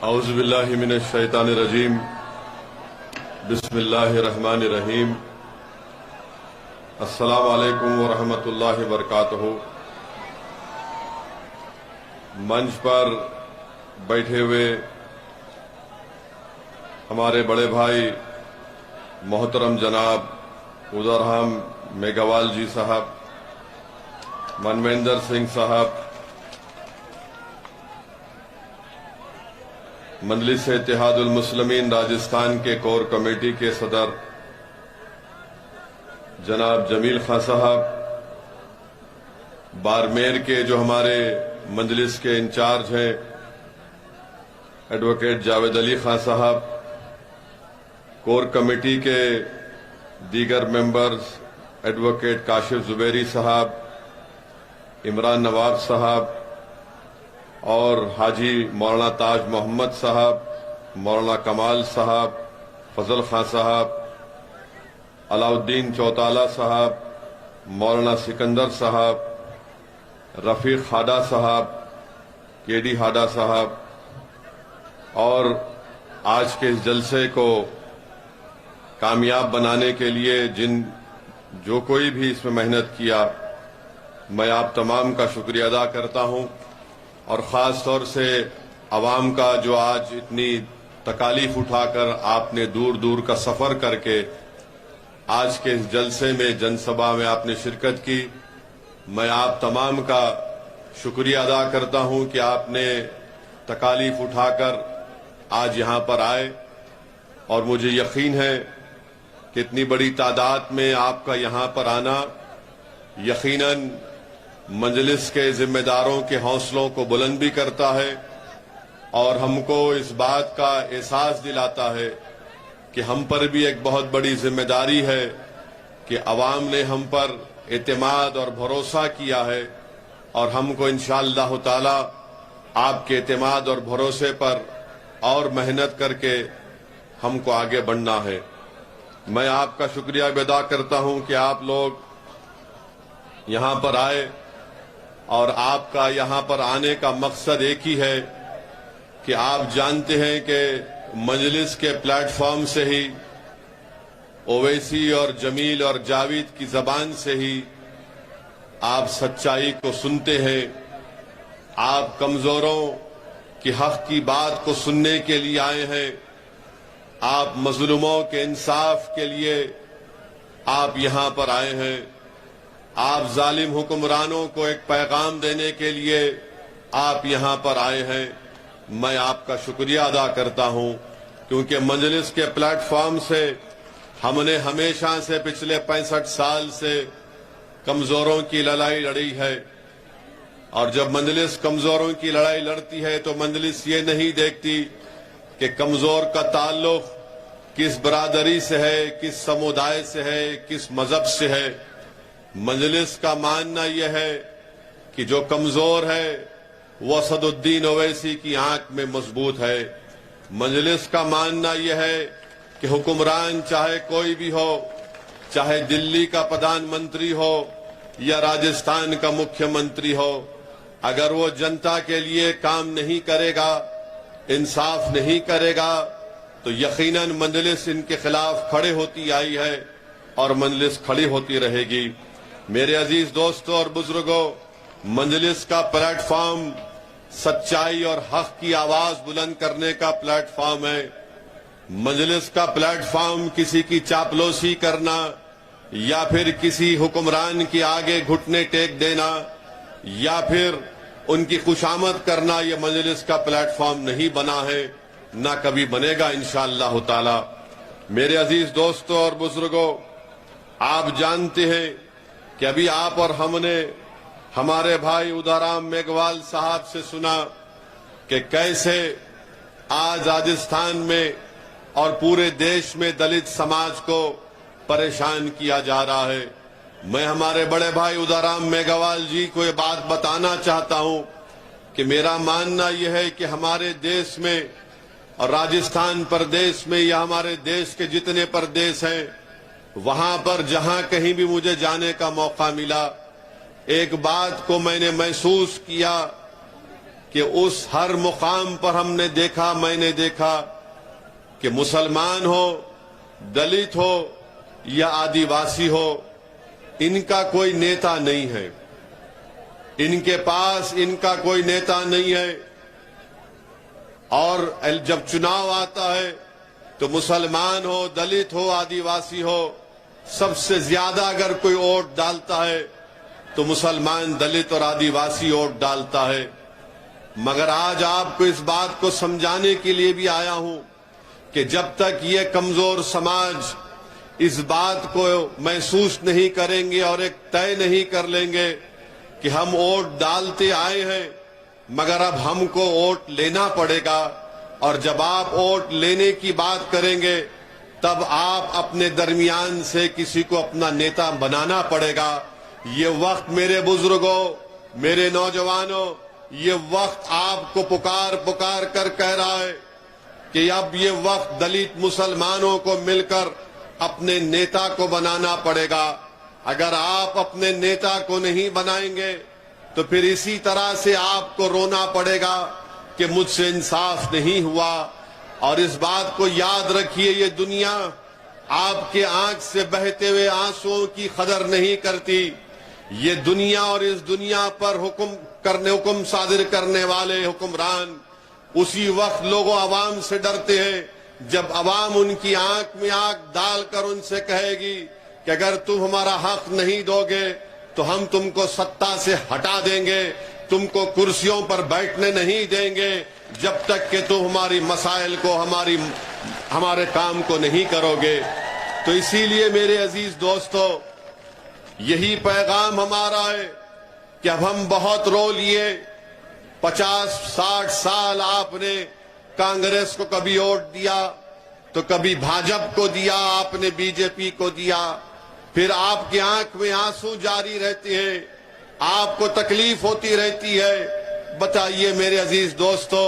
औज़ुबिल्लाहि मिनश शैतानिर रजीम बिस्मिल्लाहिर रहमानिर रहीम। अस्सलामु अलैकुम व रहमतुल्लाहि व बरकातुहू। मंच पर बैठे हुए हमारे बड़े भाई मोहतरम जनाब उदरहम मेघवाल जी साहब, मनवेंद्र सिंह साहब, मजलिस इत्तेहादुल मुस्लिमीन राजस्थान के कोर कमेटी के सदर जनाब जमील खां साहब, बारमेर के जो हमारे मजलिस के इंचार्ज हैं एडवोकेट जावेद अली खां साहब, कोर कमेटी के दीगर मेंबर्स एडवोकेट काशिफ जुबैरी साहब, इमरान नवाब साहब और हाजी मौलाना ताज मोहम्मद साहब, मौलाना कमाल साहब, फजल खां साहब, अलाउद्दीन चौताला साहब, मौलाना सिकंदर साहब, रफीक हाडा साहब, केडी हाडा साहब और आज के इस जलसे को कामयाब बनाने के लिए जो कोई भी इसमें मेहनत किया, मैं आप तमाम का शुक्रिया अदा करता हूं और ख़ास तौर से अवाम का जो आज इतनी तकालीफ उठाकर आपने दूर दूर का सफ़र करके आज के इस जलसे में जनसभा में आपने शिरकत की, मैं आप तमाम का शुक्रिया अदा करता हूं कि आपने तकालीफ उठाकर आज यहां पर आए और मुझे यकीन है कि इतनी बड़ी तादाद में आपका यहां पर आना यकीनन मजलिस के जिम्मेदारों के हौसलों को बुलंद भी करता है और हमको इस बात का एहसास दिलाता है कि हम पर भी एक बहुत बड़ी जिम्मेदारी है कि अवाम ने हम पर एतमाद और भरोसा किया है और हमको इंशाअल्लाह ताला आपके एतमाद और भरोसे पर और मेहनत करके हमको आगे बढ़ना है। मैं आपका शुक्रिया अदा करता हूं कि आप लोग यहां पर आए और आपका यहां पर आने का मकसद एक ही है कि आप जानते हैं कि मजलिस के प्लेटफॉर्म से ही ओवैसी और जमील और जावेद की जबान से ही आप सच्चाई को सुनते हैं। आप कमजोरों की हक की बात को सुनने के लिए आए हैं। आप मजलूमों के इंसाफ के लिए आप यहां पर आए हैं। आप जालिम हुक्मरानों को एक पैगाम देने के लिए आप यहां पर आए हैं। मैं आपका शुक्रिया अदा करता हूं क्योंकि मजलिस के प्लेटफॉर्म से हमने हमेशा से पिछले 65 साल से कमजोरों की लड़ाई लड़ी है और जब मजलिस कमजोरों की लड़ाई लड़ती है तो मजलिस ये नहीं देखती कि कमजोर का ताल्लुक किस बरादरी से है, किस समुदाय से है, किस मजहब से है। मजलिस का मानना यह है कि जो कमजोर है वो असदुद्दीन ओवैसी की आंख में मजबूत है। मजलिस का मानना यह है कि हुक्मरान चाहे कोई भी हो, चाहे दिल्ली का प्रधानमंत्री हो या राजस्थान का मुख्यमंत्री हो, अगर वो जनता के लिए काम नहीं करेगा, इंसाफ नहीं करेगा तो यकीनन मजलिस इनके खिलाफ खड़े होती आई है और मजलिस खड़ी होती रहेगी। मेरे अजीज दोस्तों और बुजुर्गों, मजलिस का प्लेटफॉर्म सच्चाई और हक की आवाज बुलंद करने का प्लेटफॉर्म है। मजलिस का प्लेटफॉर्म किसी की चापलूसी करना या फिर किसी हुक्मरान के आगे घुटने टेक देना या फिर उनकी खुशामद करना, यह मजलिस का प्लेटफॉर्म नहीं बना है, ना कभी बनेगा इंशाअल्लाह ताला। मेरे अजीज दोस्तों और बुजुर्गों, आप जानते हैं कि अभी आप और हमने हमारे भाई उदरहम मेघवाल साहब से सुना कि कैसे आज राजस्थान में और पूरे देश में दलित समाज को परेशान किया जा रहा है। मैं हमारे बड़े भाई उदरहम मेघवाल जी को ये बात बताना चाहता हूं कि मेरा मानना यह है कि हमारे देश में और राजस्थान प्रदेश में या हमारे देश के जितने प्रदेश हैं, वहां पर जहां कहीं भी मुझे जाने का मौका मिला, एक बात को मैंने महसूस किया कि उस हर मुकाम पर हमने देखा, मैंने देखा कि मुसलमान हो, दलित हो या आदिवासी हो, इनका कोई नेता नहीं है। इनके पास इनका कोई नेता नहीं है। और जब चुनाव आता है तो मुसलमान हो, दलित हो, आदिवासी हो, सबसे ज्यादा अगर कोई वोट डालता है तो मुसलमान, दलित और आदिवासी वोट डालता है। मगर आज आपको इस बात को समझाने के लिए भी आया हूं कि जब तक ये कमजोर समाज इस बात को महसूस नहीं करेंगे और एक तय नहीं कर लेंगे कि हम वोट डालते आए हैं, मगर अब हमको वोट लेना पड़ेगा, और जब आप वोट लेने की बात करेंगे तब आप अपने दरमियान से किसी को अपना नेता बनाना पड़ेगा। ये वक्त मेरे बुजुर्गों, मेरे नौजवानों, ये वक्त आपको पुकार पुकार कर कह रहा है कि अब ये वक्त दलित मुसलमानों को मिलकर अपने नेता को बनाना पड़ेगा। अगर आप अपने नेता को नहीं बनाएंगे तो फिर इसी तरह से आपको रोना पड़ेगा कि मुझसे इंसाफ नहीं हुआ। और इस बात को याद रखिए, ये दुनिया आपके आंख से बहते हुए आंसुओं की कदर नहीं करती। ये दुनिया और इस दुनिया पर हुक्म सादिर करने वाले हुक्मरान उसी वक्त लोगों अवाम से डरते हैं जब अवाम उनकी आंख में आंख डालकर उनसे कहेगी कि अगर तुम हमारा हक नहीं दोगे तो हम तुमको सत्ता से हटा देंगे, तुमको कुर्सियों पर बैठने नहीं देंगे जब तक कि तुम हमारी मसाइल को, हमारे काम को नहीं करोगे। तो इसीलिए मेरे अजीज दोस्तों, यही पैगाम हमारा है कि अब हम बहुत रो लिए। 50-60 साल आपने कांग्रेस को कभी वोट दिया तो कभी भाजपा को दिया, आपने बीजेपी को दिया, फिर आपकी आंख में आंसू जारी रहते हैं, आपको तकलीफ होती रहती है। बताइए मेरे अजीज दोस्तों,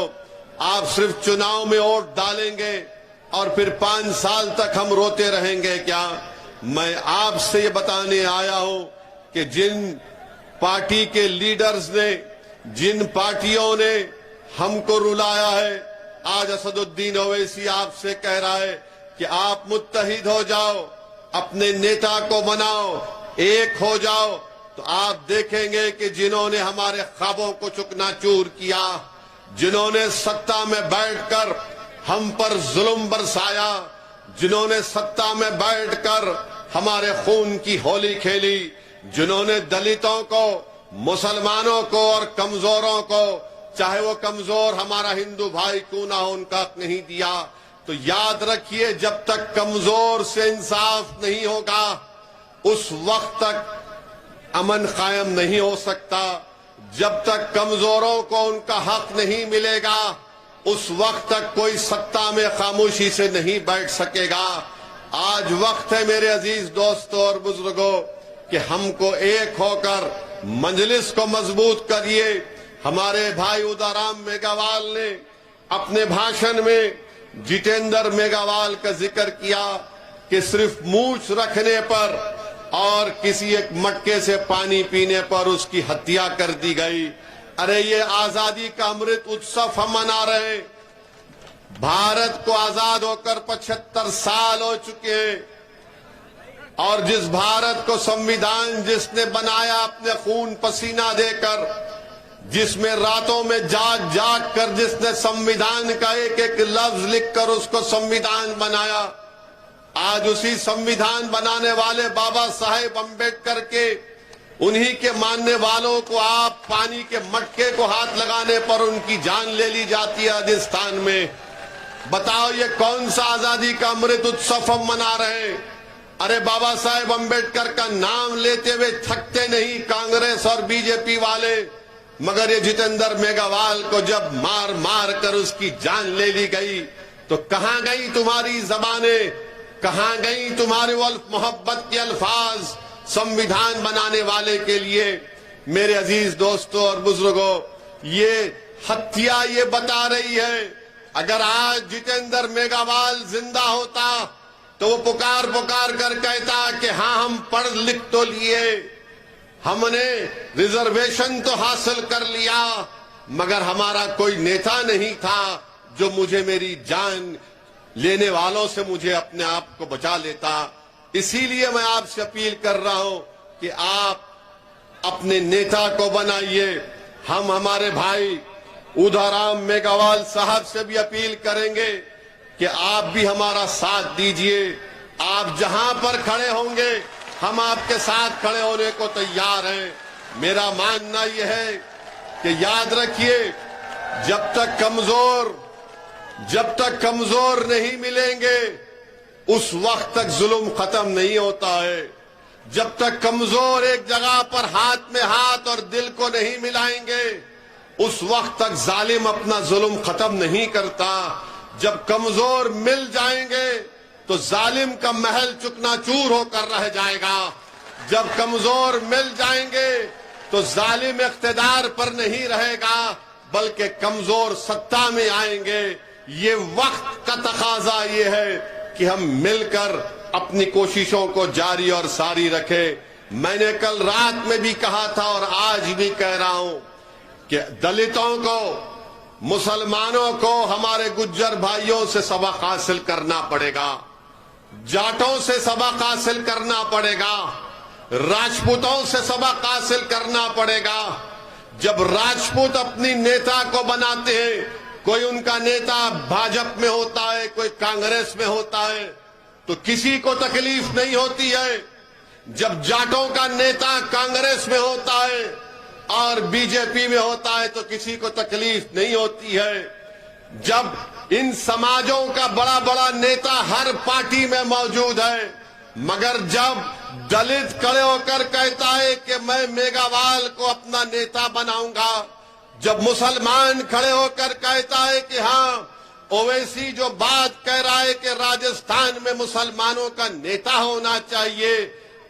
आप सिर्फ चुनाव में वोट डालेंगे और फिर 5 साल तक हम रोते रहेंगे क्या? मैं आपसे ये बताने आया हूं कि जिन पार्टी के लीडर्स ने, जिन पार्टियों ने हमको रुलाया है, आज असदुद्दीन ओवैसी आपसे कह रहा है कि आप मुत्तहिद हो जाओ, अपने नेता को बनाओ, एक हो जाओ, तो आप देखेंगे कि जिन्होंने हमारे ख्वाबों को चुकनाचूर किया, जिन्होंने सत्ता में बैठकर हम पर जुल्म बरसाया, जिन्होंने सत्ता में बैठकर हमारे खून की होली खेली, जिन्होंने दलितों को, मुसलमानों को और कमजोरों को, चाहे वो कमजोर हमारा हिंदू भाई क्यों ना हो, उनका हक नहीं दिया, तो याद रखिए जब तक कमजोर से इंसाफ नहीं होगा उस वक्त तक अमन कायम नहीं हो सकता। जब तक कमजोरों को उनका हक नहीं मिलेगा उस वक्त तक कोई सत्ता में खामोशी से नहीं बैठ सकेगा। आज वक्त है मेरे अजीज दोस्तों और बुजुर्गों कि हमको एक होकर मजलिस को मजबूत करिए। हमारे भाई उदाराम मेघवाल ने अपने भाषण में जितेंद्र मेघवाल का जिक्र किया कि सिर्फ मूछ रखने पर और किसी एक मटके से पानी पीने पर उसकी हत्या कर दी गई। अरे ये आजादी का अमृत उत्सव हम मना रहे हैं। भारत को आजाद होकर 75 साल हो चुके हैं और जिस भारत को संविधान जिसने बनाया अपने खून पसीना देकर, जिसमें रातों में जाग जाग कर जिसने संविधान का एक एक लफ्ज लिखकर उसको संविधान बनाया, आज उसी संविधान बनाने वाले बाबा साहेब अम्बेडकर के, उन्हीं के मानने वालों को आप पानी के मटके को हाथ लगाने पर उनकी जान ले ली जाती है राजस्थान में। बताओ ये कौन सा आजादी का अमृत उत्सव हम मना रहे हैं? अरे बाबा साहेब अम्बेडकर का नाम लेते हुए थकते नहीं कांग्रेस और बीजेपी वाले, मगर ये जितेंद्र मेघवाल को जब मार मार कर उसकी जान ले ली गई तो कहां गई तुम्हारी जबानें, कहां गई तुम्हारे वो मोहब्बत के अल्फाज संविधान बनाने वाले के लिए? मेरे अजीज दोस्तों और बुजुर्गों, ये हत्या ये बता रही है अगर आज जितेंद्र मेघवाल जिंदा होता तो वो पुकार पुकार कर कहता कि हाँ हम पढ़ लिख तो लिए, हमने रिजर्वेशन तो हासिल कर लिया, मगर हमारा कोई नेता नहीं था जो मुझे मेरी जान लेने वालों से मुझे अपने आप को बचा लेता। इसीलिए मैं आपसे अपील कर रहा हूं कि आप अपने नेता को बनाइए। हम हमारे भाई उदाराम मेघवाल साहब से भी अपील करेंगे कि आप भी हमारा साथ दीजिए। आप जहां पर खड़े होंगे हम आपके साथ खड़े होने को तैयार हैं। मेरा मानना यह है कि याद रखिए, जब तक कमजोर नहीं मिलेंगे उस वक्त तक जुल्म खत्म नहीं होता है। जब तक कमजोर एक जगह पर हाथ में हाथ और दिल को नहीं मिलाएंगे उस वक्त तक जालिम अपना जुल्म खत्म नहीं करता। जब कमजोर मिल जाएंगे तो जालिम का महल चुकनाचूर होकर रह जाएगा। जब कमजोर मिल जाएंगे तो जालिम इख्तिदार पर नहीं रहेगा बल्कि कमजोर सत्ता में आएंगे। ये वक्त का तकाजा ये है कि हम मिलकर अपनी कोशिशों को जारी और सारी रखें। मैंने कल रात में भी कहा था और आज भी कह रहा हूं कि दलितों को, मुसलमानों को हमारे गुज्जर भाइयों से सबक हासिल करना पड़ेगा, जाटों से सबक हासिल करना पड़ेगा, राजपूतों से सबक हासिल करना पड़ेगा। जब राजपूत अपनी नेता को बनाते हैं, कोई उनका नेता भाजपा में होता है, कोई कांग्रेस में होता है, तो किसी को तकलीफ नहीं होती है। जब जाटों का नेता कांग्रेस में होता है और बीजेपी में होता है तो किसी को तकलीफ नहीं होती है। जब इन समाजों का बड़ा बड़ा नेता हर पार्टी में मौजूद है, मगर जब दलित खड़े होकर कहता है कि मैं मेघवाल को अपना नेता बनाऊंगा, जब मुसलमान खड़े होकर कहता है कि हाँ ओवैसी जो बात कह रहा है कि राजस्थान में मुसलमानों का नेता होना चाहिए,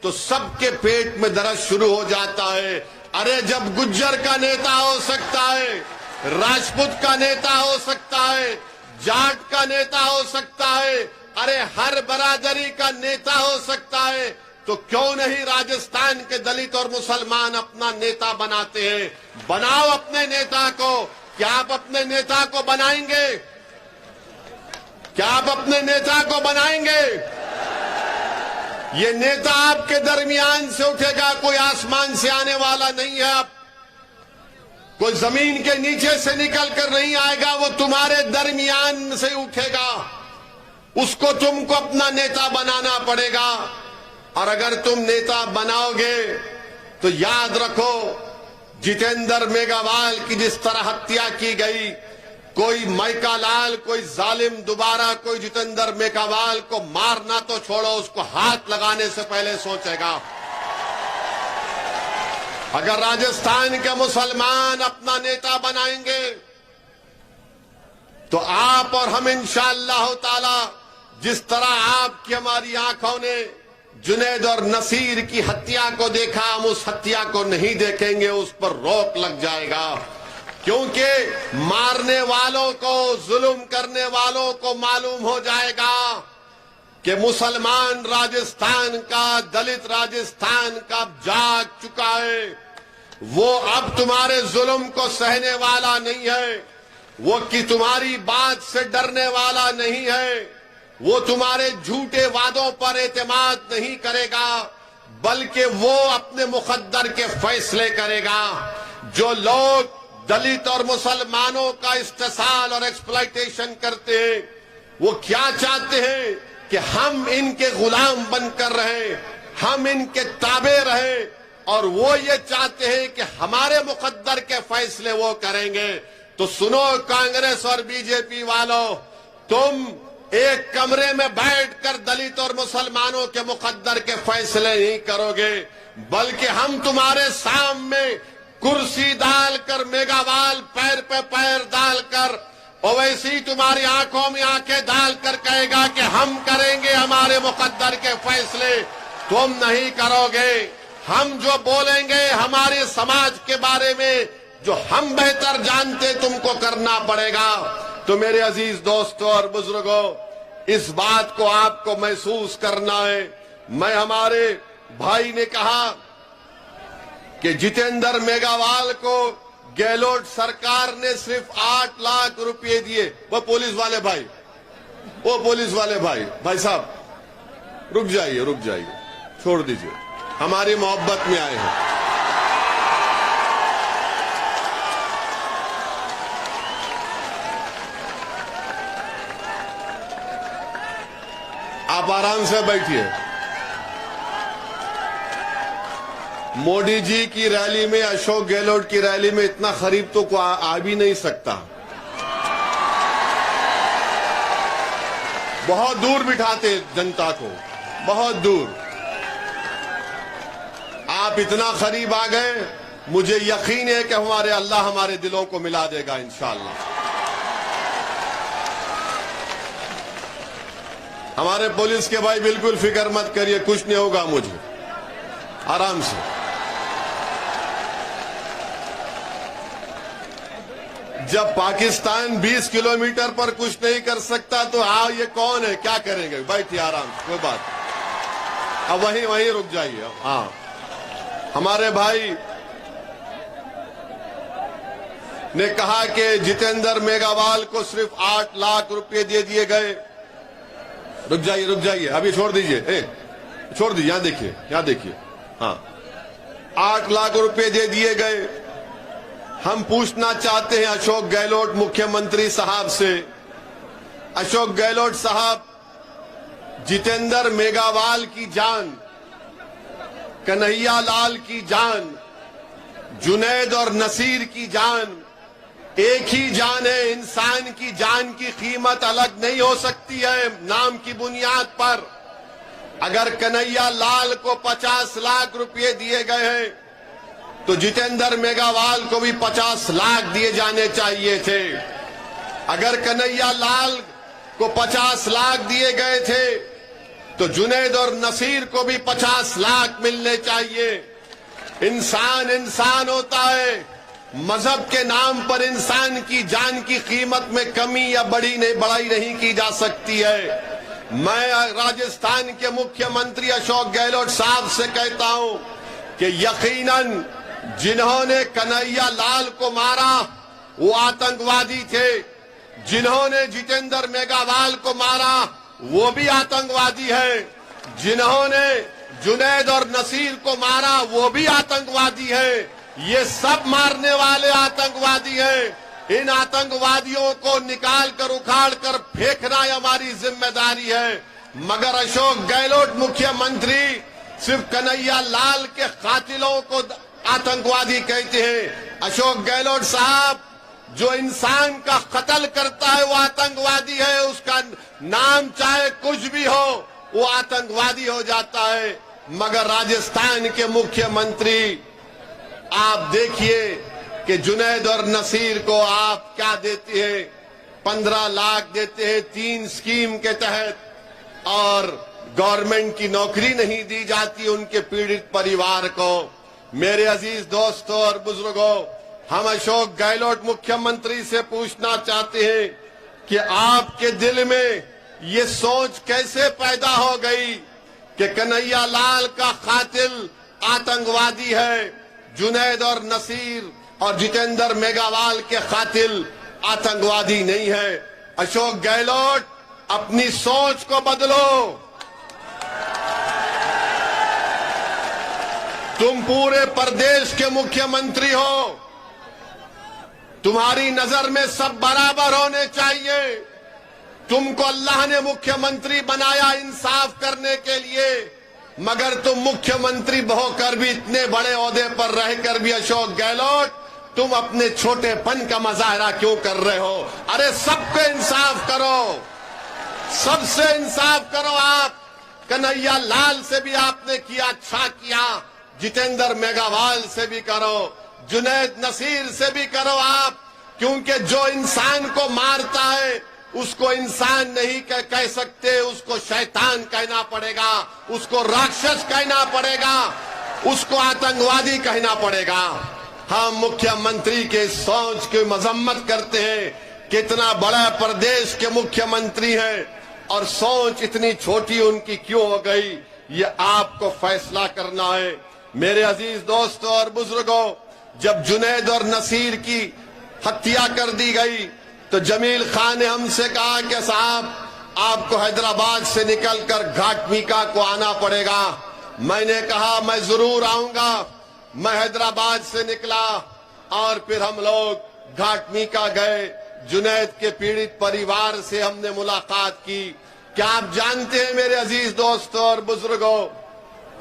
तो सबके पेट में दर्द शुरू हो जाता है। अरे जब गुज्जर का नेता हो सकता है, राजपूत का नेता हो सकता है, जाट का नेता हो सकता है, अरे हर बरादरी का नेता हो सकता है, तो क्यों नहीं राजस्थान के दलित और मुसलमान अपना नेता बनाते हैं? बनाओ अपने नेता को। क्या आप अपने नेता को बनाएंगे? क्या आप अपने नेता को बनाएंगे? ये नेता आपके दरमियान से उठेगा, कोई आसमान से आने वाला नहीं है। आप कोई जमीन के नीचे से निकल कर नहीं आएगा, वो तुम्हारे दरमियान से उठेगा। उसको तुमको अपना नेता बनाना पड़ेगा। और अगर तुम नेता बनाओगे तो याद रखो, जितेंद्र मेघवाल की जिस तरह हत्या की गई, कोई मैका लाल, कोई जालिम दोबारा कोई जितेंद्र मेघवाल को मारना तो छोड़ो, उसको हाथ लगाने से पहले सोचेगा। अगर राजस्थान के मुसलमान अपना नेता बनाएंगे तो आप और हम इंशाअल्लाह ताला, जिस तरह आपकी हमारी आंखों ने जुनैद और नसीर की हत्या को देखा, हम उस हत्या को नहीं देखेंगे, उस पर रोक लग जाएगा। क्योंकि मारने वालों को, जुल्म करने वालों को मालूम हो जाएगा कि मुसलमान राजस्थान का, दलित राजस्थान का जाग चुका है। वो अब तुम्हारे जुल्म को सहने वाला नहीं है, वो कि तुम्हारी बात से डरने वाला नहीं है, वो तुम्हारे झूठे वादों पर एतमाद नहीं करेगा, बल्कि वो अपने मुकद्दर के फैसले करेगा। जो लोग दलित और मुसलमानों का इस्तेसाल और एक्सप्लॉयटेशन करते हैं, वो क्या चाहते हैं कि हम इनके गुलाम बनकर रहें, हम इनके ताबे रहें, और वो ये चाहते हैं कि हमारे मुकद्दर के फैसले वो करेंगे। तो सुनो कांग्रेस और बीजेपी वालों, तुम एक कमरे में बैठकर दलित और मुसलमानों के मुकद्दर के फैसले नहीं करोगे, बल्कि हम तुम्हारे सामने कुर्सी डालकर, मेघवाल पैर पे पैर डालकर, ओवैसी तुम्हारी आंखों में आंखें डालकर कहेगा कि हम करेंगे हमारे मुकद्दर के फैसले, तुम नहीं करोगे। हम जो बोलेंगे हमारे समाज के बारे में, जो हम बेहतर जानते, तुमको करना पड़ेगा। तो मेरे अजीज दोस्तों और बुजुर्गों, इस बात को आपको महसूस करना है। मैं, हमारे भाई ने कहा कि जितेंद्र मेघवाल को गहलोत सरकार ने सिर्फ 8 लाख रुपए दिए। वो पुलिस वाले भाई, भाई साहब रुक जाइए, छोड़ दीजिए, हमारी मोहब्बत में आए हैं। आप आराम से बैठिए। मोदी जी की रैली में, अशोक गहलोत की रैली में इतना करीब तो आ भी नहीं सकता। बहुत दूर बिठाते जनता को, बहुत दूर। आप इतना करीब आ गए, मुझे यकीन है कि हमारे अल्लाह हमारे दिलों को मिला देगा इंशाअल्लाह। हमारे पुलिस के भाई बिल्कुल फिक्र मत करिए, कुछ नहीं होगा मुझे, आराम से। जब पाकिस्तान 20 किलोमीटर पर कुछ नहीं कर सकता तो ये कौन है, क्या करेंगे? बैठिए आराम से, कोई बात। अब वहीं रुक जाइए। हाँ, हमारे भाई ने कहा कि जितेंद्र मेघवाल को सिर्फ 8 लाख रुपए दे दिए गए। रुक जाइए, अभी छोड़ दीजिए, छोड़ दीजिए, यहां देखिए। हाँ, 8 लाख रुपए दे दिए गए। हम पूछना चाहते हैं अशोक गहलोत मुख्यमंत्री साहब से, अशोक गहलोत साहब, जितेंद्र मेघवाल की जान, कन्हैया लाल की जान, जुनैद और नसीर की जान एक ही जान है। इंसान की जान की कीमत अलग नहीं हो सकती है नाम की बुनियाद पर। अगर कन्हैया लाल को 50 लाख रुपए दिए गए हैं तो जितेंद्र मेघवाल को भी 50 लाख दिए जाने चाहिए थे। अगर कन्हैया लाल को 50 लाख दिए गए थे तो जुनैद और नसीर को भी 50 लाख मिलने चाहिए। इंसान होता है। मजहब के नाम पर इंसान की जान की कीमत में कमी या बढ़ाई नहीं की जा सकती है। मैं राजस्थान के मुख्यमंत्री अशोक गहलोत साहब से कहता हूं कि यकीनन जिन्होंने कन्हैया लाल को मारा वो आतंकवादी थे, जिन्होंने जितेंद्र मेघवाल को मारा वो भी आतंकवादी है, जिन्होंने जुनैद और नसीर को मारा वो भी आतंकवादी है। ये सब मारने वाले आतंकवादी हैं। इन आतंकवादियों को निकाल कर उखाड़ कर फेंकना हमारी जिम्मेदारी है। मगर अशोक गहलोत मुख्यमंत्री सिर्फ कन्हैया लाल के कातिलों को आतंकवादी कहते हैं। अशोक गहलोत साहब, जो इंसान का कत्ल करता है वो आतंकवादी है, उसका नाम चाहे कुछ भी हो वो आतंकवादी हो जाता है। मगर राजस्थान के मुख्यमंत्री, आप देखिए कि जुनैद और नसीर को आप क्या देते हैं, 15 लाख देते हैं 3 स्कीम के तहत, और गवर्नमेंट की नौकरी नहीं दी जाती उनके पीड़ित परिवार को। मेरे अजीज दोस्तों और बुजुर्गों, हम अशोक गहलोत मुख्यमंत्री से पूछना चाहते हैं कि आपके दिल में ये सोच कैसे पैदा हो गई कि कन्हैया लाल का कातिल आतंकवादी है, जुनैद और नसीर और जितेंद्र मेघवाल के कातिल आतंकवादी नहीं है। अशोक गहलोत, अपनी सोच को बदलो। तुम पूरे प्रदेश के मुख्यमंत्री हो, तुम्हारी नजर में सब बराबर होने चाहिए। तुमको अल्लाह ने मुख्यमंत्री बनाया इंसाफ करने के लिए, मगर तुम मुख्यमंत्री होकर भी, इतने बड़े ओहदे पर रहकर भी अशोक गहलोत, तुम अपने छोटेपन का मुजाहरा क्यों कर रहे हो? अरे सबको इंसाफ करो, सबसे इंसाफ करो। आप कन्हैया लाल से भी आपने किया, अच्छा किया, जितेंद्र मेघवाल से भी करो, जुनैद नसीर से भी करो आप, क्योंकि जो इंसान को मारता है उसको इंसान नहीं कह सकते, उसको शैतान कहना पड़ेगा, उसको राक्षस कहना पड़ेगा, उसको आतंकवादी कहना पड़ेगा। हम मुख्यमंत्री के सोच की मजम्मत करते हैं। कितना बड़ा प्रदेश के मुख्यमंत्री हैं और सोच इतनी छोटी उनकी क्यों हो गई, ये आपको फैसला करना है। मेरे अजीज दोस्तों और बुजुर्गों, जब जुनैद और नसीर की हत्या कर दी गई तो जमील खान ने हमसे कहा कि साहब आपको हैदराबाद से निकलकर घाटमीका को आना पड़ेगा। मैंने कहा मैं जरूर आऊंगा। मैं हैदराबाद से निकला और फिर हम लोग घाटमीका गए। जुनैद के पीड़ित परिवार से हमने मुलाकात की। क्या आप जानते हैं मेरे अजीज दोस्तों और बुजुर्गों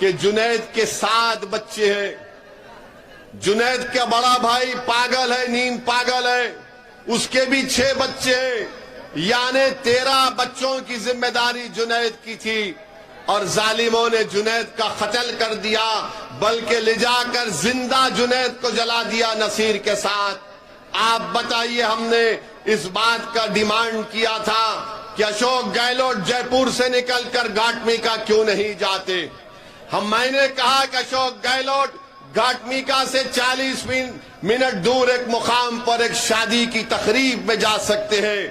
कि जुनैद के 7 बच्चे हैं। जुनैद का बड़ा भाई पागल है, नींद पागल है, उसके भी 6 बच्चे हैं, यानी 13 बच्चों की जिम्मेदारी जुनैद की थी। और जालिमों ने जुनैद का कत्ल कर दिया, बल्कि ले जाकर जिंदा जुनैद को जला दिया नसीर के साथ। आप बताइए, हमने इस बात का डिमांड किया था कि अशोक गहलोत जयपुर से निकलकर घाटमीका क्यों नहीं जाते। मैंने कहा कि अशोक गहलोत घाटमीका से 40 मिनट दूर एक मुकाम पर एक शादी की तकरीब में जा सकते हैं,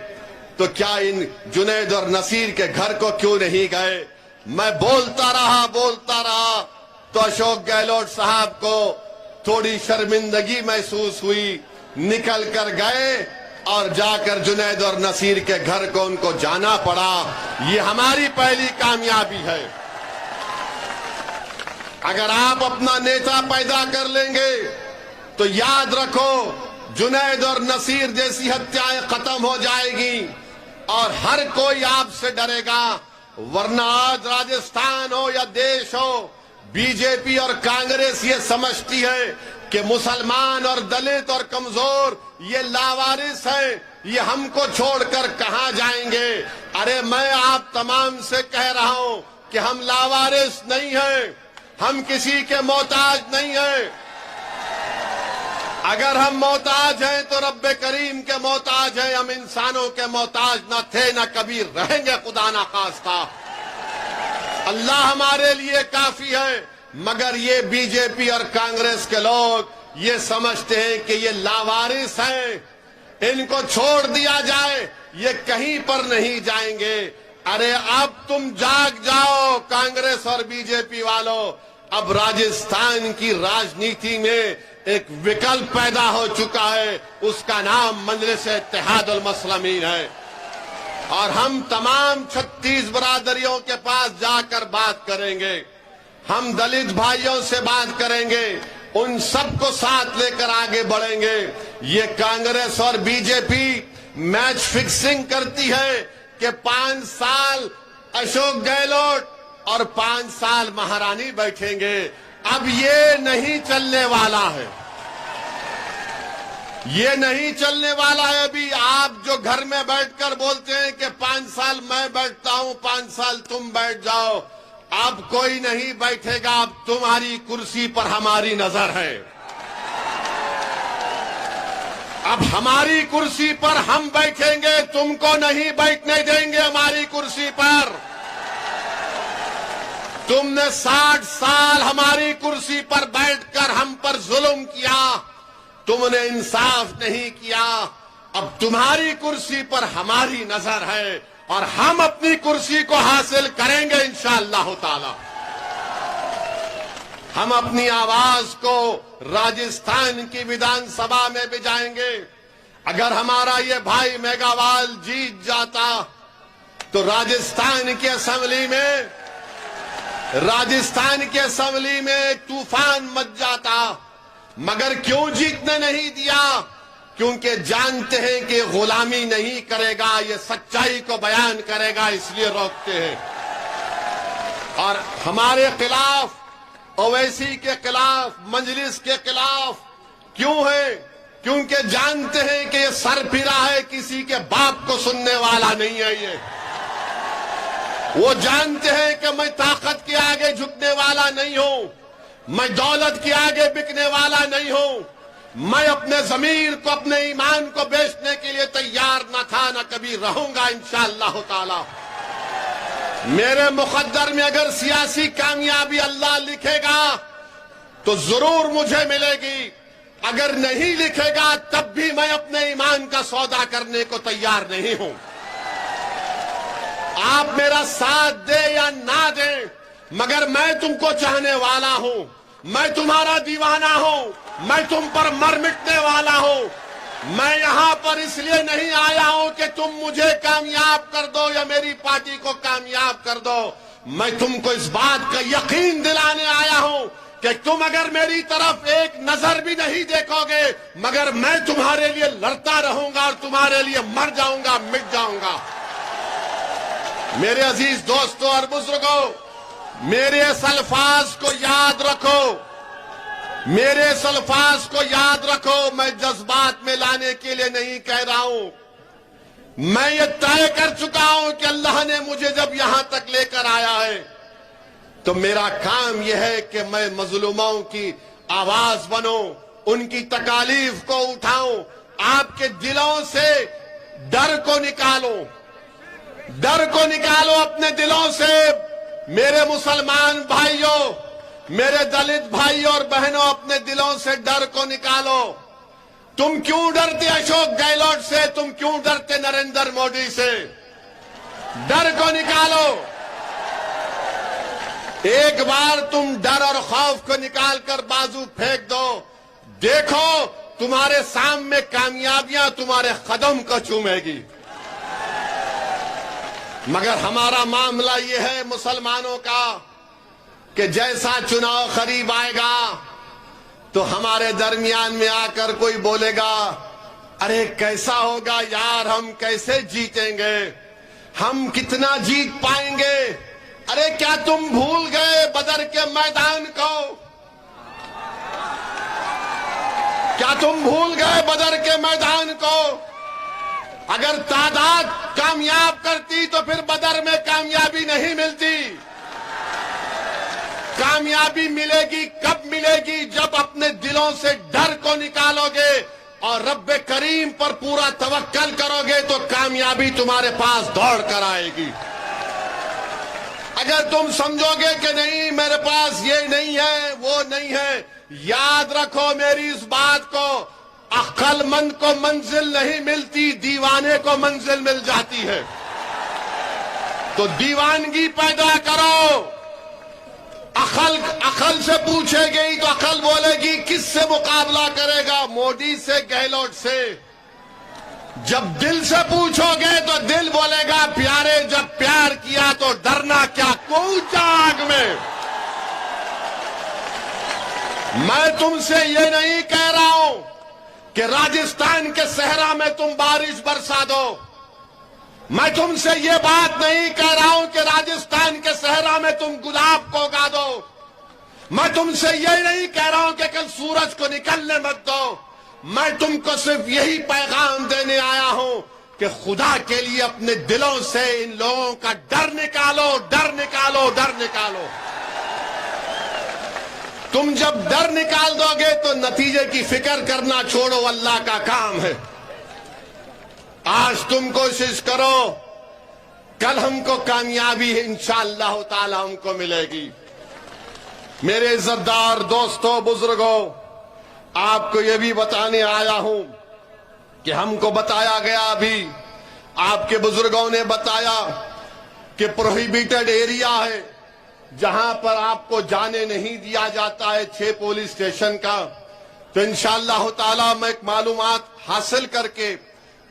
तो क्या इन जुनैद और नसीर के घर को क्यों नहीं गए। मैं बोलता रहा तो अशोक गहलोत साहब को थोड़ी शर्मिंदगी महसूस हुई। निकल कर गए और जाकर जुनैद और नसीर के घर को उनको जाना पड़ा। ये हमारी पहली कामयाबी है। अगर आप अपना नेता पैदा कर लेंगे तो याद रखो जुनैद और नसीर जैसी हत्याएं खत्म हो जाएगी और हर कोई आपसे डरेगा। वरना आज राजस्थान हो या देश हो, बीजेपी और कांग्रेस ये समझती है कि मुसलमान और दलित और कमजोर ये लावारिस हैं, ये हमको छोड़कर कहां जाएंगे। अरे मैं आप तमाम से कह रहा हूं कि हम लावारिस नहीं हैं, हम किसी के मोहताज नहीं हैं। अगर हम मोहताज हैं तो रब्बे करीम के मोहताज हैं, हम इंसानों के मोहताज न थे न कभी रहेंगे, खुदा ना खास्ता। अल्लाह हमारे लिए काफी है। मगर ये बीजेपी और कांग्रेस के लोग ये समझते हैं कि ये लावारिस हैं, इनको छोड़ दिया जाए, ये कहीं पर नहीं जाएंगे। अरे अब तुम जाग जाओ कांग्रेस और बीजेपी वालों। अब राजस्थान की राजनीति में एक विकल्प पैदा हो चुका है, उसका नाम मजलिस-ए-इत्तेहादुल मुस्लिमीन है। और हम तमाम 36 बरादरियों के पास जाकर बात करेंगे, हम दलित भाइयों से बात करेंगे, उन सबको साथ लेकर आगे बढ़ेंगे। ये कांग्रेस और बीजेपी मैच फिक्सिंग करती है कि 5 साल अशोक गहलोत और 5 साल महारानी बैठेंगे। अब ये नहीं चलने वाला है, ये नहीं चलने वाला है। अभी आप जो घर में बैठकर बोलते हैं कि 5 साल मैं बैठता हूं, 5 साल तुम बैठ जाओ, अब कोई नहीं बैठेगा। अब तुम्हारी कुर्सी पर हमारी नजर है। अब हमारी कुर्सी पर हम बैठेंगे, तुमको नहीं बैठने देंगे हमारी कुर्सी पर। तुमने 60 साल हमारी कुर्सी पर बैठकर हम पर जुल्म किया, तुमने इंसाफ नहीं किया। अब तुम्हारी कुर्सी पर हमारी नजर है और हम अपनी कुर्सी को हासिल करेंगे इंशाअल्लाह ताला। हम अपनी आवाज को राजस्थान की विधानसभा में भी जाएंगे। अगर हमारा ये भाई मेघावाल जीत जाता तो राजस्थान की असेंबली में तूफान मच जाता। मगर क्यों जीतने नहीं दिया? क्योंकि जानते हैं कि गुलामी नहीं करेगा, ये सच्चाई को बयान करेगा, इसलिए रोकते हैं। और हमारे खिलाफ, ओवैसी के खिलाफ, मजलिस के खिलाफ क्यों है? क्योंकि जानते हैं कि ये सरफिरा है, किसी के बाप को सुनने वाला नहीं है। ये वो जानते हैं कि मैं ताकत के आगे झुकने वाला नहीं हूं, मैं दौलत के आगे बिकने वाला नहीं हूं। मैं अपने जमीर को, अपने ईमान को बेचने के लिए तैयार न था, न कभी रहूंगा इंशाअल्लाह ताला। मेरे मुकद्दर में अगर सियासी कामयाबी अल्लाह लिखेगा तो जरूर मुझे मिलेगी, अगर नहीं लिखेगा तब भी मैं अपने ईमान का सौदा करने को तैयार नहीं हूं। आप मेरा साथ दे या ना दे, मगर मैं तुमको चाहने वाला हूं। मैं तुम्हारा दीवाना हूं, मैं तुम पर मर मिटने वाला हूं। मैं यहां पर इसलिए नहीं आया हूं कि तुम मुझे कामयाब कर दो या मेरी पार्टी को कामयाब कर दो। मैं तुमको इस बात का यकीन दिलाने आया हूं कि तुम अगर मेरी तरफ एक नजर भी नहीं देखोगे, मगर मैं तुम्हारे लिए लड़ता रहूंगा और तुम्हारे लिए मर जाऊंगा, मिट जाऊंगा। मेरे अजीज दोस्तों और बुजुर्गों, मेरे इस अल्फाज को याद रखो, मेरे इस अल्फाज को याद रखो। मैं जज्बात में लाने के लिए नहीं कह रहा हूं। मैं ये तय कर चुका हूं कि अल्लाह ने मुझे जब यहां तक लेकर आया है तो मेरा काम यह है कि मैं मजलूमों की आवाज बनूं, उनकी तकालीफ को उठाऊं, आपके दिलों से डर को निकालो, डर को निकालो अपने दिलों से। मेरे मुसलमान भाइयों, मेरे दलित भाइयों और बहनों, अपने दिलों से डर को निकालो। तुम क्यों डरते अशोक गहलोत से? तुम क्यों डरते नरेंद्र मोदी से? डर को निकालो। एक बार तुम डर और खौफ को निकालकर बाजू फेंक दो, देखो तुम्हारे सामने कामयाबियां तुम्हारे कदम को चूमेगी। मगर हमारा मामला यह है मुसलमानों का कि जैसा चुनाव करीब आएगा तो हमारे दरमियान में आकर कोई बोलेगा, अरे कैसा होगा यार, हम कैसे जीतेंगे, हम कितना जीत पाएंगे। अरे क्या तुम भूल गए बदर के मैदान को? क्या तुम भूल गए बदर के मैदान को? अगर तादाद कामयाब करती तो फिर बदर में कामयाबी नहीं मिलती। कामयाबी मिलेगी कब मिलेगी? जब अपने दिलों से डर को निकालोगे और रब्बे करीम पर पूरा तवक्कल करोगे तो कामयाबी तुम्हारे पास दौड़ कर आएगी। अगर तुम समझोगे कि नहीं मेरे पास ये नहीं है वो नहीं है, याद रखो मेरी इस बात को, अक्लमंद को मंजिल नहीं मिलती, दीवाने को मंजिल मिल जाती है। तो दीवानगी पैदा करो। अकल से पूछेगी तो अकल बोलेगी किससे मुकाबला करेगा, मोदी से, गहलोत से। जब दिल से पूछोगे तो दिल बोलेगा प्यारे, जब प्यार किया तो डरना क्या, कूचा आग में। मैं तुमसे ये नहीं कह रहा हूं कि राजस्थान के सहरा में तुम बारिश बरसा दो। मैं तुमसे ये बात नहीं कह रहा हूं कि राजस्थान के सहरा में तुम गुलाब को उगा दो। मैं तुमसे ये नहीं कह रहा हूं कि कल सूरज को निकलने मत दो। मैं तुमको सिर्फ यही पैगाम देने आया हूं कि खुदा के लिए अपने दिलों से इन लोगों का डर निकालो, डर निकालो, डर निकालो। तुम जब डर निकाल दोगे तो नतीजे की फिक्र करना छोड़ो, अल्लाह का काम है। आज तुम कोशिश करो, कल हमको कामयाबी इंशाअल्लाह ताला हमको मिलेगी। मेरे इज्जतदार दोस्तों, बुजुर्गों, आपको यह भी बताने आया हूं कि हमको बताया गया, अभी आपके बुजुर्गों ने बताया कि प्रोहिबिटेड एरिया है जहां पर आपको जाने नहीं दिया जाता है, 6 पुलिस स्टेशन का। तो इंशाअल्लाह ताला मैं एक मालूमात हासिल करके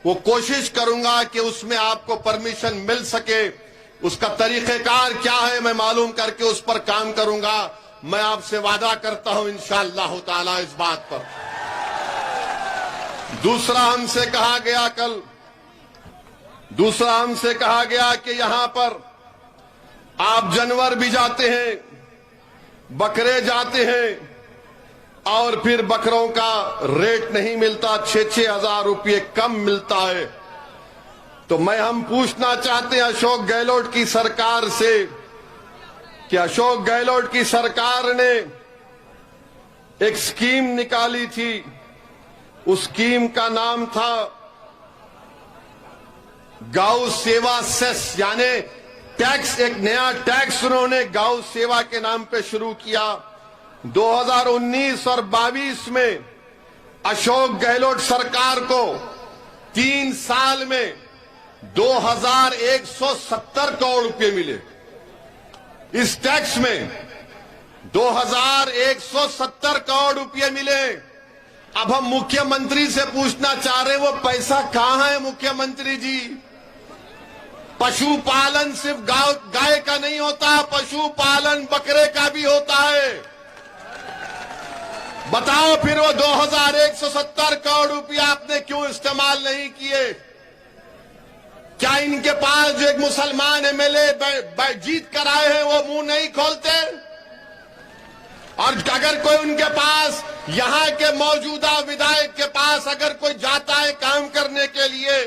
वो कोशिश करूंगा कि उसमें आपको परमिशन मिल सके। उसका तरीकेकार क्या है मैं मालूम करके उस पर काम करूंगा। मैं आपसे वादा करता हूं इंशाअल्लाह ताला इस बात पर। दूसरा हमसे कहा गया कि यहां पर आप जानवर भी जाते हैं, बकरे जाते हैं और फिर बकरों का रेट नहीं मिलता, 6-6 हजार रुपये कम मिलता है। तो हम पूछना चाहते हैं अशोक गहलोत की सरकार से कि अशोक गहलोत की सरकार ने एक स्कीम निकाली थी, उस स्कीम का नाम था गौ सेवा सेस, यानी टैक्स, एक नया टैक्स उन्होंने गौ सेवा के नाम पे शुरू किया। 2019 और 22 में अशोक गहलोत सरकार को 3 साल में 2170 करोड़ रुपए मिले इस टैक्स में। 2170 करोड़ रुपए मिले। अब हम मुख्यमंत्री से पूछना चाह रहे हैं वो पैसा कहां है मुख्यमंत्री जी? पशुपालन सिर्फ गाय का नहीं होता, पशुपालन बकरे का भी होता है। बताओ फिर वो 2170 करोड़ रुपया आपने क्यों इस्तेमाल नहीं किए? क्या इनके पास जो एक मुसलमान एमएलए जीत कर आए हैं वो मुंह नहीं खोलते? और अगर कोई उनके पास यहां के मौजूदा विधायक के पास अगर कोई जाता है काम करने के लिए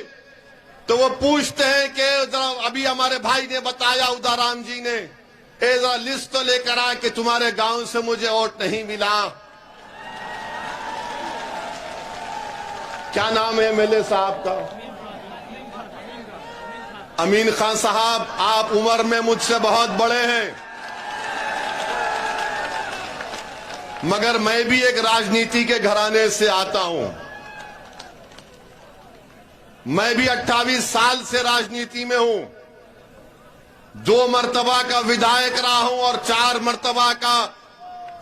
तो वो पूछते हैं कि जरा अभी हमारे भाई ने बताया उदाराम जी ने, जरा लिस्ट तो लेकर आए कि तुम्हारे गांव से मुझे वोट नहीं मिला। क्या नाम है एमएलए साहब का? अमीन खान साहब। आप उम्र में मुझसे बहुत बड़े हैं, मगर मैं भी एक राजनीति के घराने से आता हूं। मैं भी 28 साल से राजनीति में हूं। 2 मर्तबा का विधायक रहा हूं और 4 मर्तबा का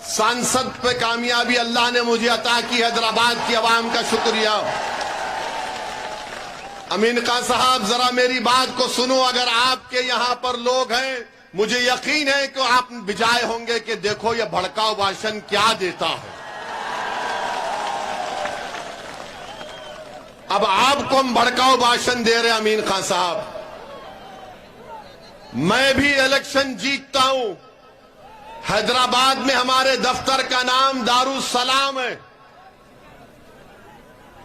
सांसद पे कामयाबी अल्लाह ने मुझे अता की। हैदराबाद की आवाम का शुक्रिया। अमीन खान साहब जरा मेरी बात को सुनो। अगर आपके यहां पर लोग हैं, मुझे यकीन है कि आप बिजाए होंगे कि देखो ये भड़काऊ भाषण क्या देता है। अब आपको हम भड़काऊ भाषण दे रहे हैं अमीन खान साहब। मैं भी इलेक्शन जीतता हूं। हैदराबाद में हमारे दफ्तर का नाम दारुस्सलाम है।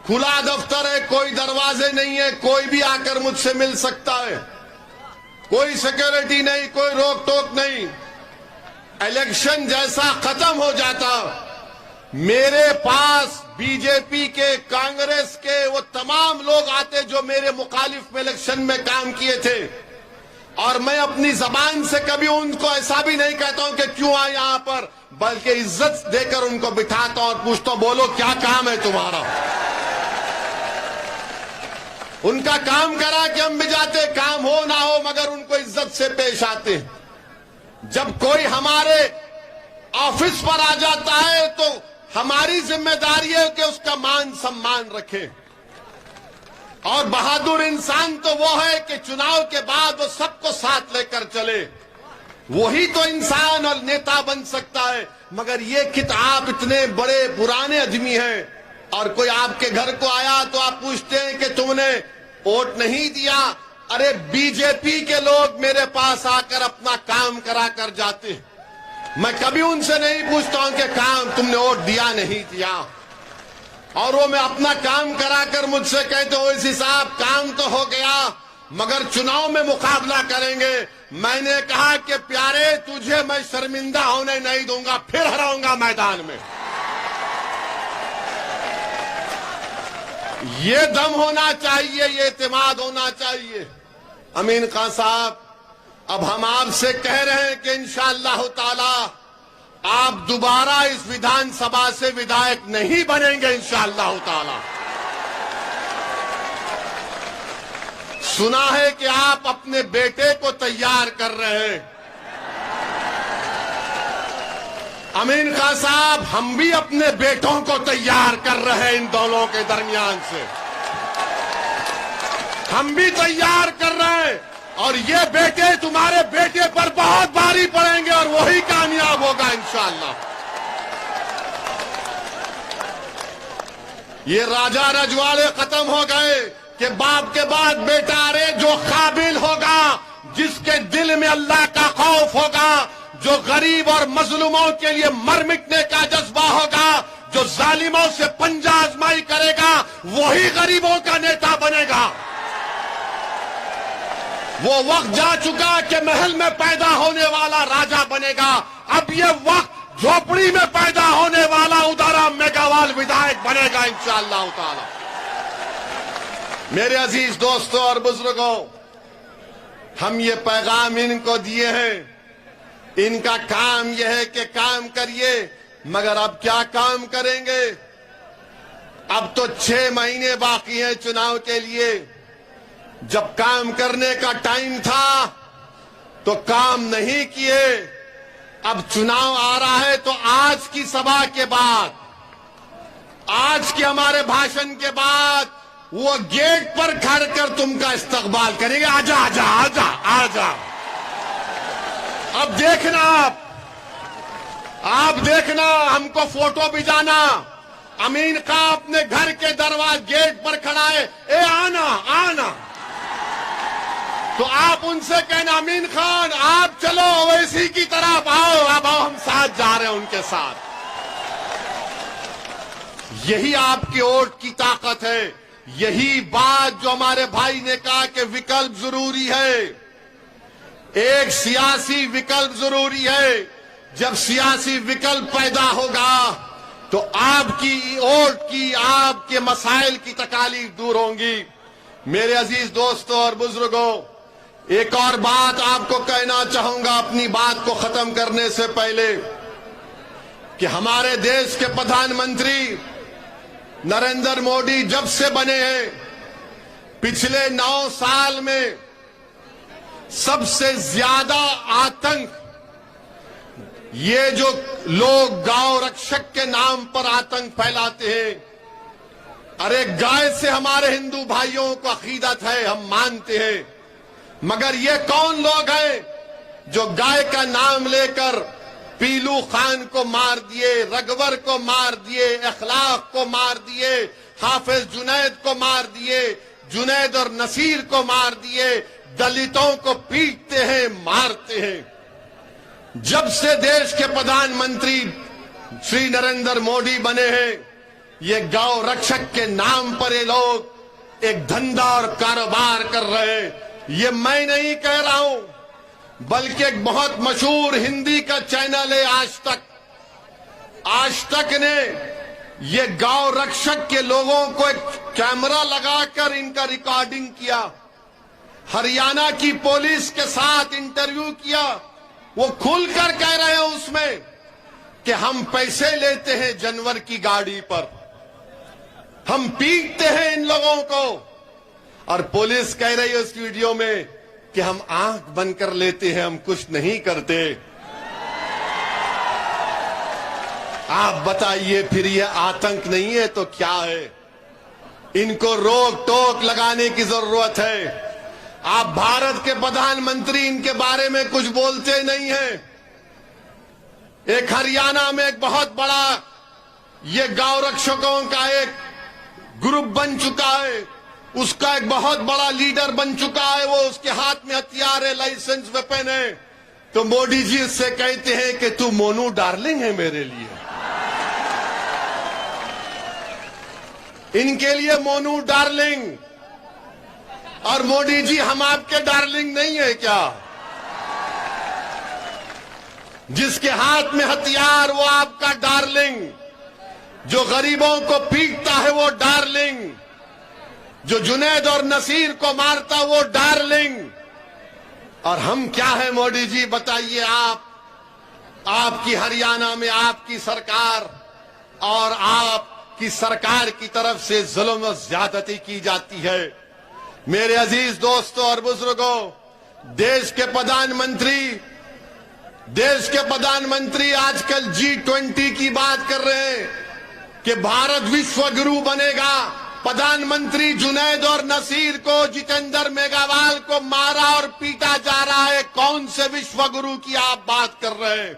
खुला दफ्तर है, कोई दरवाजे नहीं है, कोई भी आकर मुझसे मिल सकता है। कोई सिक्योरिटी नहीं, कोई रोक टोक नहीं। इलेक्शन जैसा खत्म हो जाता, मेरे पास बीजेपी के, कांग्रेस के वो तमाम लोग आते जो मेरे मुखालिफ में इलेक्शन में काम किए थे, और मैं अपनी जबान से कभी उनको ऐसा भी नहीं कहता हूं कि क्यों आए यहां पर, बल्कि इज्जत देकर उनको बिठाता हूं और पूछता हूं बोलो क्या काम है तुम्हारा। उनका काम करा कि हम भी जाते, काम हो ना हो मगर उनको इज्जत से पेश आते। जब कोई हमारे ऑफिस पर आ जाता है तो हमारी जिम्मेदारी है कि उसका मान सम्मान रखें। और बहादुर इंसान तो वो है कि चुनाव के बाद वो सबको साथ लेकर चले। वही तो इंसान और नेता बन सकता है। मगर ये किताब इतने बड़े पुराने आदमी हैं और कोई आपके घर को आया तो आप पूछते हैं कि तुमने वोट नहीं दिया। अरे बीजेपी के लोग मेरे पास आकर अपना काम करा कर जाते, मैं कभी उनसे नहीं पूछता हूं कि काम तुमने वोट दिया नहीं दिया। और वो मैं अपना काम कराकर मुझसे कहते हो इसी साहब काम तो हो गया मगर चुनाव में मुकाबला करेंगे। मैंने कहा कि प्यारे तुझे मैं शर्मिंदा होने नहीं दूंगा, फिर हराऊंगा मैदान में। ये दम होना चाहिए, ये इत्मीनान होना चाहिए। अमीन खान साहब, अब हम आपसे कह रहे हैं कि इंशाअल्लाह ताला आप दोबारा इस विधानसभा से विधायक नहीं बनेंगे इंशाअल्लाह ताला। सुना है कि आप अपने बेटे को तैयार कर रहे हैं। अमीन खान साहब, हम भी अपने बेटों को तैयार कर रहे हैं। इन दोनों के दरमियान से हम भी तैयार कर रहे हैं और ये बेटे तुम्हारे बेटे पर बहुत भारी पड़ेंगे और वही कामयाब होगा इंशाअल्लाह। ये राजा रजवाड़े खत्म हो गए कि बाप के बाद बेटा। अरे जो काबिल होगा, जिसके दिल में अल्लाह का खौफ होगा, जो गरीब और मजलूमों के लिए मर मिटने का जज्बा होगा, जो जालिमों से पंजा आजमाई करेगा, वही गरीबों का नेता बनेगा। वो वक्त जा चुका कि महल में पैदा होने वाला राजा बनेगा। अब ये वक्त झोपड़ी में पैदा होने वाला उदाराम मेघावाल विधायक बनेगा इंशाअल्लाह ताला। मेरे अजीज दोस्तों और बुजुर्गों, हम ये पैगाम इनको दिए हैं। इनका काम यह है कि काम करिए, मगर अब क्या काम करेंगे? अब तो 6 महीने बाकी हैं चुनाव के लिए। जब काम करने का टाइम था तो काम नहीं किए। अब चुनाव आ रहा है तो आज की सभा के बाद, आज के हमारे भाषण के बाद वो गेट पर खड़ कर तुमका इस्तकबाल करेंगे। आजा आजा आजा आजा। अब देखना, आप देखना, हमको फोटो भिजाना। अमीन खां अपने घर के दरवाजे गेट पर खड़ा है, ए आना आना। तो आप उनसे कहना, अमीन खान आप चलो ओवैसी की तरफ आओ, अब आओ, हम साथ जा रहे हैं उनके साथ। यही आपके वोट की ताकत है। यही बात जो हमारे भाई ने कहा कि विकल्प जरूरी है, एक सियासी विकल्प जरूरी है। जब सियासी विकल्प पैदा होगा तो आपकी वोट की, आपके मसाइल की तकालीफ दूर होंगी। मेरे अजीज दोस्तों और बुजुर्गों, एक और बात आपको कहना चाहूंगा अपनी बात को खत्म करने से पहले, कि हमारे देश के प्रधानमंत्री नरेंद्र मोदी जब से बने हैं, पिछले 9 साल में सबसे ज्यादा आतंक, ये जो लोग गांव रक्षक के नाम पर आतंक फैलाते हैं, अरे गाय से हमारे हिंदू भाइयों को अकीदत है, हम मानते हैं, मगर ये कौन लोग हैं जो गाय का नाम लेकर पीलू खान को मार दिए, रघुवर को मार दिए, अखलाक को मार दिए, हाफिज जुनैद को मार दिए, जुनैद और नसीर को मार दिए, दलितों को पीटते हैं, मारते हैं। जब से देश के प्रधानमंत्री श्री नरेंद्र मोदी बने हैं, ये गौ रक्षक के नाम पर ये लोग एक धंधा और कारोबार कर रहे हैं। ये मैं नहीं कह रहा हूं, बल्कि एक बहुत मशहूर हिंदी का चैनल है आज तक। आज तक ने ये गौ रक्षक के लोगों को एक कैमरा लगाकर इनका रिकॉर्डिंग किया, हरियाणा की पुलिस के साथ इंटरव्यू किया। वो खुलकर कह रहे हैं उसमें कि हम पैसे लेते हैं जानवर की गाड़ी पर, हम पीटते हैं इन लोगों को। और पुलिस कह रही है उस वीडियो में कि हम आंख बंद कर लेते हैं, हम कुछ नहीं करते। आप बताइए, फिर ये आतंक नहीं है तो क्या है? इनको रोक टोक लगाने की जरूरत है। आप भारत के प्रधानमंत्री इनके बारे में कुछ बोलते नहीं हैं। एक हरियाणा में एक बहुत बड़ा ये गौ रक्षकों का एक ग्रुप बन चुका है, उसका एक बहुत बड़ा लीडर बन चुका है, वो उसके हाथ में हथियार है, लाइसेंस वेपन है। तो मोदी जी उससे कहते हैं कि तू मोनू डार्लिंग है मेरे लिए। इनके लिए मोनू डार्लिंग, और मोदी जी हम आपके डार्लिंग नहीं है क्या? जिसके हाथ में हथियार वो आपका डार्लिंग, जो गरीबों को पीटता है वो डार्लिंग, जो जुनैद और नसीर को मारता वो डार्लिंग। और हम क्या है मोदी जी बताइए? आपकी हरियाणा में आपकी सरकार और आपकी सरकार की तरफ से जुल्म और ज्यादती की जाती है। मेरे अजीज दोस्तों और बुजुर्गों, देश के प्रधानमंत्री आजकल G20 की बात कर रहे हैं कि भारत विश्व गुरु बनेगा। प्रधानमंत्री जुनैद और नसीर को, जितेंद्र मेघवाल को मारा और पीटा जा रहा है। कौन से विश्व गुरु की आप बात कर रहे हैं?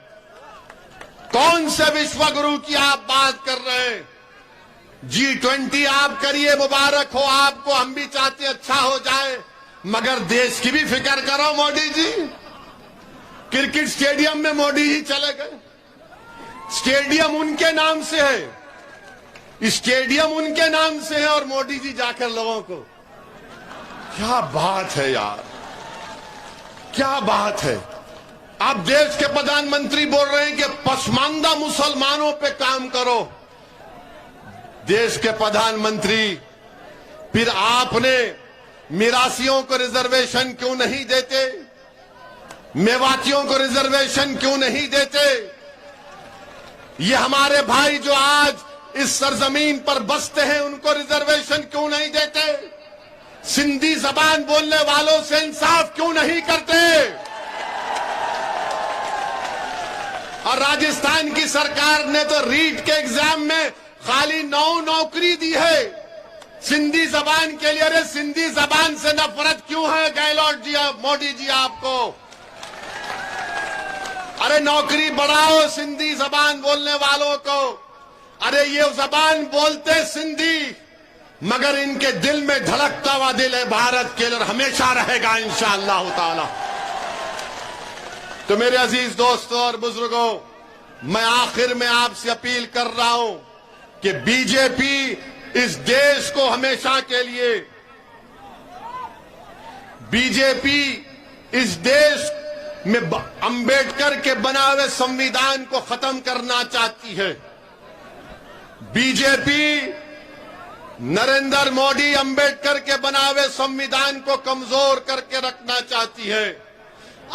कौन से विश्व गुरु की आप बात कर रहे हैं? G20 आप करिए, मुबारक हो आपको, हम भी चाहते अच्छा हो जाए, मगर देश की भी फिक्र करो मोदी जी। क्रिकेट स्टेडियम में मोदी ही चले गए। स्टेडियम उनके नाम से है, स्टेडियम उनके नाम से है, और मोदी जी जाकर लोगों को, क्या बात है यार, क्या बात है। आप देश के प्रधानमंत्री बोल रहे हैं कि पसमानदा मुसलमानों पे काम करो। देश के प्रधानमंत्री, फिर आपने मिरासियों को रिजर्वेशन क्यों नहीं देते? मेवातियों को रिजर्वेशन क्यों नहीं देते? ये हमारे भाई जो आज इस सरजमीन पर बसते हैं, उनको रिजर्वेशन क्यों नहीं देते? सिंधी जबान बोलने वालों से इंसाफ क्यों नहीं करते? राजस्थान की सरकार ने तो रीट के एग्जाम में खाली 9 नौकरी दी है सिंधी जबान के लिए। अरे सिंधी जबान से नफरत क्यों है गहलोत जी, मोदी जी आपको? अरे नौकरी बढ़ाओ सिंधी जबान बोलने वालों को। अरे ये जबान बोलते सिंधी, मगर इनके दिल में धड़कता हुआ दिल है भारत के लिए, हमेशा रहेगा इंशाअल्लाह ताला। तो मेरे अजीज दोस्तों और बुजुर्गों, मैं आखिर में आपसे अपील कर रहा हूं कि बीजेपी इस देश को हमेशा के लिए, बीजेपी इस देश में अंबेडकर के बना हुए संविधान को खत्म करना चाहती है। बीजेपी नरेंद्र मोदी अंबेडकर के बना हुए संविधान को कमजोर करके रखना चाहती है।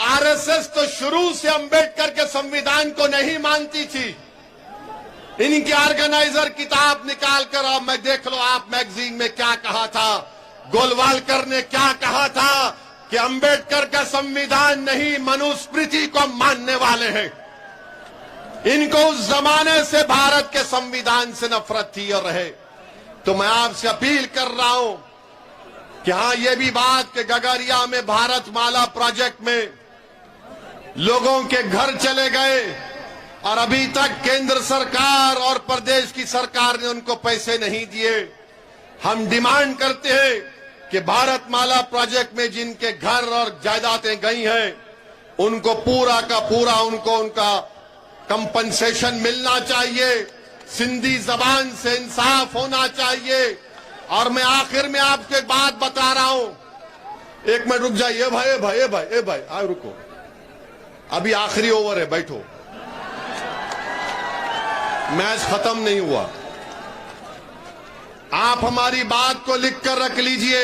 आरएसएस तो शुरू से अंबेडकर के संविधान को नहीं मानती थी। इनके ऑर्गेनाइजर किताब निकाल कर अब मैं देख लो आप मैगजीन में क्या कहा था। गोलवालकर ने क्या कहा था कि अंबेडकर का संविधान नहीं, मनुस्मृति को मानने वाले हैं। इनको उस जमाने से भारत के संविधान से नफरत थी और रहे। तो मैं आपसे अपील कर रहा हूं कि हां, ये भी बात कि गगरिया में भारत माला प्रोजेक्ट में लोगों के घर चले गए और अभी तक केंद्र सरकार और प्रदेश की सरकार ने उनको पैसे नहीं दिए। हम डिमांड करते हैं कि भारत माला प्रोजेक्ट में जिनके घर और जायदादें गई हैं, उनको पूरा का पूरा उनका कंपनसेशन मिलना चाहिए। सिंधी जबान से इंसाफ होना चाहिए। और मैं आखिर में आपको एक बात बता रहा हूं, एक मिनट रुक जाइए भाई, आओ रुको, अभी आखिरी ओवर है, बैठो, मैच खत्म नहीं हुआ। आप हमारी बात को लिख कर रख लीजिए।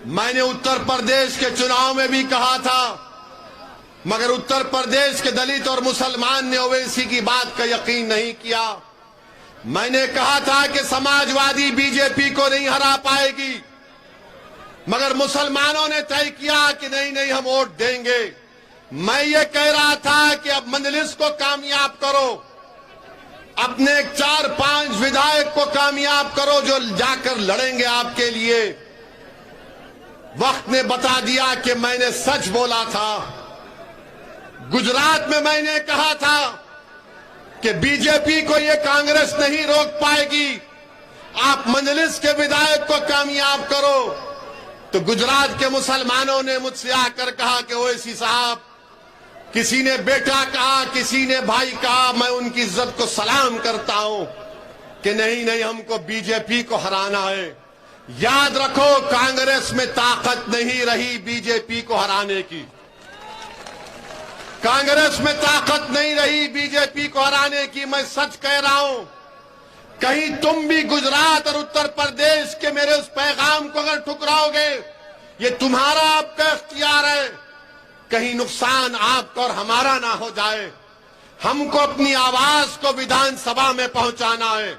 मैंने उत्तर प्रदेश के चुनाव में भी कहा था, मगर उत्तर प्रदेश के दलित और मुसलमान ने ओवैसी की बात का यकीन नहीं किया। मैंने कहा था कि समाजवादी बीजेपी को नहीं हरा पाएगी, मगर मुसलमानों ने तय किया कि नहीं हम वोट देंगे। मैं ये कह रहा था कि अब मजलिस को कामयाब करो, अपने 4-5 विधायक को कामयाब करो जो जाकर लड़ेंगे आपके लिए। वक्त ने बता दिया कि मैंने सच बोला था। गुजरात में मैंने कहा था कि बीजेपी को ये कांग्रेस नहीं रोक पाएगी, आप मजलिस के विधायक को कामयाब करो। तो गुजरात के मुसलमानों ने मुझसे आकर कहा कि ओवैसी साहब, किसी ने बेटा कहा, किसी ने भाई कहा, मैं उनकी इज्जत को सलाम करता हूं कि नहीं हमको बीजेपी को हराना है। याद रखो, कांग्रेस में ताकत नहीं रही बीजेपी को हराने की। कांग्रेस में ताकत नहीं रही बीजेपी को हराने की। मैं सच कह रहा हूं, कहीं तुम भी गुजरात और उत्तर प्रदेश के मेरे उस पैगाम को अगर ठुकराओगे, ये तुम्हारा आपका इख्तियार है। कहीं नुकसान आपका और हमारा ना हो जाए। हमको अपनी आवाज को विधानसभा में पहुंचाना है।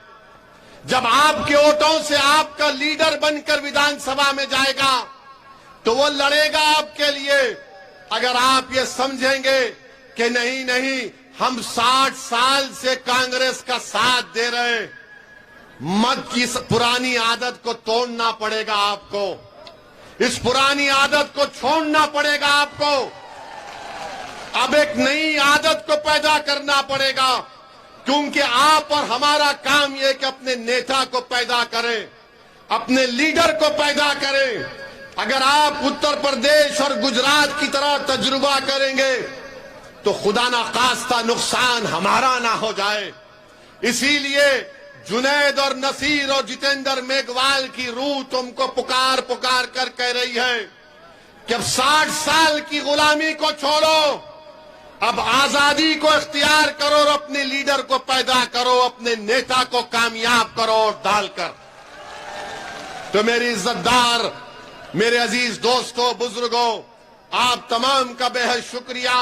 जब आपके वोटों से आपका लीडर बनकर विधानसभा में जाएगा तो वो लड़ेगा आपके लिए। अगर आप ये समझेंगे कि नहीं हम 60 साल से कांग्रेस का साथ दे रहे हैं, मत की इस पुरानी आदत को तोड़ना पड़ेगा आपको। इस पुरानी आदत को छोड़ना पड़ेगा आपको। अब एक नई आदत को पैदा करना पड़ेगा, क्योंकि आप और हमारा काम यह कि अपने नेता को पैदा करें, अपने लीडर को पैदा करें। अगर आप उत्तर प्रदेश और गुजरात की तरह तजुर्बा करेंगे तो खुदा ना खास्ता नुकसान हमारा ना हो जाए। इसीलिए जुनैद और नसीर और जितेंद्र मेघवाल की रूह तुमको पुकार कर कह रही है कि अब 60 साल की गुलामी को छोड़ो, अब आजादी को इख्तियार करो और अपने लीडर को पैदा करो, अपने नेता को कामयाब करो और डालकर। तो मेरी इज्जतदार, मेरे अजीज दोस्तों, बुजुर्गों, आप तमाम का बेहद शुक्रिया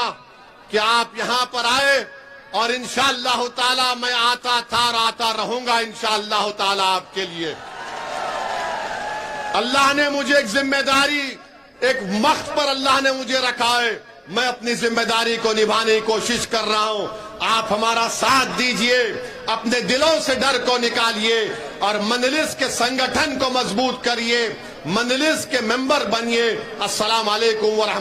कि आप यहां पर आए। और इंशाअल्लाह ताला मैं आता था और आता रहूंगा इंशाअल्लाह ताला आपके लिए। अल्लाह ने मुझे एक जिम्मेदारी, एक वक्त पर अल्लाह ने मुझे रखा है। मैं अपनी जिम्मेदारी को निभाने की कोशिश कर रहा हूं। आप हमारा साथ दीजिए, अपने दिलों से डर को निकालिए और मजलिस के संगठन को मजबूत करिए, मजलिस के मेंबर बनिए। अस्सलाम वालेकुम व रहमतुल्लाह।